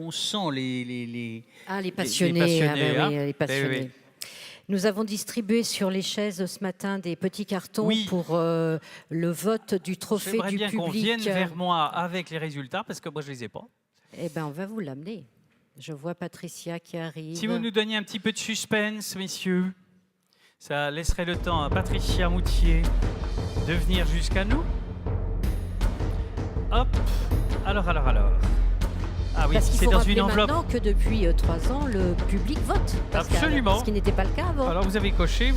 on sent les passionnés. Les passionnés. Oui. Nous avons distribué sur les chaises ce matin des petits cartons pour le vote du trophée du public. J'aimerais bien qu'on vienne vers moi avec les résultats, parce que moi, je ne les ai pas. Eh bien, on va vous l'amener. Je vois Patricia qui arrive. Si vous nous donniez un petit peu de suspense, messieurs, ça laisserait le temps à Patricia Moutier de venir jusqu'à nous. Hop, alors. Ah oui, c'est dans une enveloppe. Maintenant que depuis 3 ans, le public vote. Absolument. Ce qui n'était pas le cas avant. Alors vous avez coché.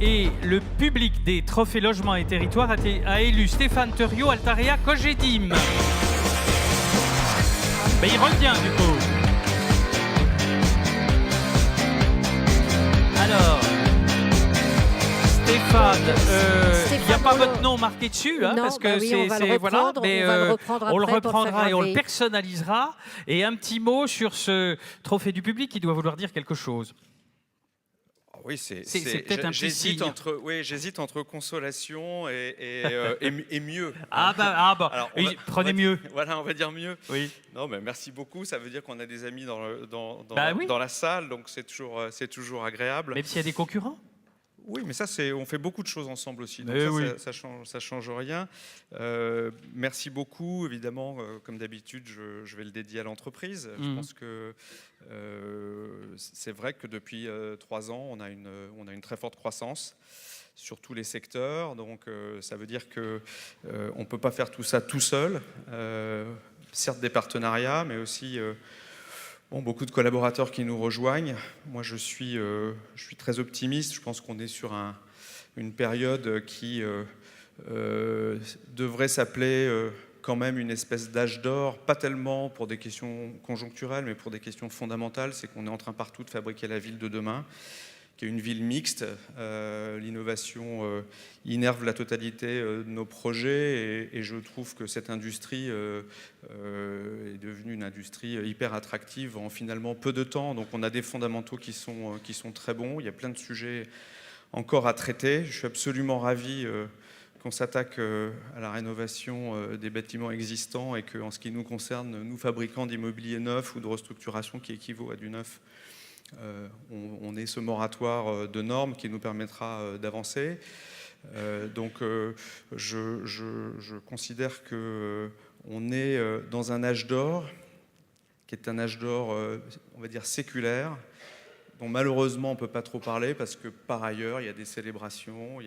Et le public des Trophées Logement et Territoire a élu Stéphane Thuriot, Altarea Cogedim. Ben, il revient du coup. Alors, Stéphane, il n'y a pas votre nom marqué dessus, non, parce que on le reprendra et on le personnalisera. Et un petit mot sur ce trophée du public qui doit vouloir dire quelque chose. Oui, c'est peut-être un petit signe. J'hésite entre consolation et mieux. Alors, prenez mieux. Voilà, on va dire mieux. Oui. Non, mais merci beaucoup. Ça veut dire qu'on a des amis dans la salle, donc c'est toujours agréable. Même s'il y a des concurrents. Oui, mais ça, on fait beaucoup de choses ensemble aussi, donc ça change rien. Merci beaucoup, évidemment, comme d'habitude, je vais le dédier à l'entreprise. Je pense que c'est vrai que depuis 3 ans, on a une très forte croissance sur tous les secteurs, donc ça veut dire qu'on ne peut pas faire tout ça tout seul. Certes des partenariats, mais aussi beaucoup de collaborateurs qui nous rejoignent. Moi, je suis très optimiste. Je pense qu'on est sur une période qui devrait s'appeler quand même une espèce d'âge d'or, pas tellement pour des questions conjoncturelles, mais pour des questions fondamentales. C'est qu'on est en train partout de fabriquer la ville de demain, qui est une ville mixte. L'innovation innerve la totalité de nos projets et je trouve que cette industrie est devenue une industrie hyper attractive en finalement peu de temps. Donc on a des fondamentaux qui sont très bons. Il y a plein de sujets encore à traiter. Je suis absolument ravi qu'on s'attaque à la rénovation des bâtiments existants et qu'en ce qui nous concerne, nous fabricants d'immobilier neuf ou de restructuration qui équivaut à du neuf, on ait ce moratoire de normes qui nous permettra d'avancer. Donc je considère qu'on est dans un âge d'or qui est un âge d'or, on va dire, séculaire, dont malheureusement on ne peut pas trop parler parce que par ailleurs il y a des célébrations, il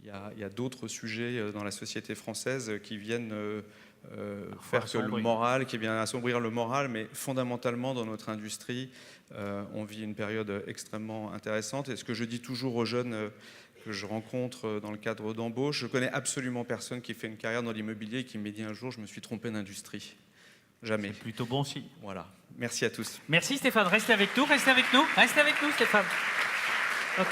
y a d'autres sujets dans la société française qui viennent faire que le moral, qui vient assombrir le moral, mais fondamentalement dans notre industrie, on vit une période extrêmement intéressante. Et ce que je dis toujours aux jeunes que je rencontre dans le cadre d'embauche, je connais absolument personne qui fait une carrière dans l'immobilier et qui m'a dit un jour je me suis trompé d'industrie. Jamais. C'est plutôt bon signe. Voilà. Merci à tous. Merci Stéphane. Restez avec nous, Stéphane. Hop.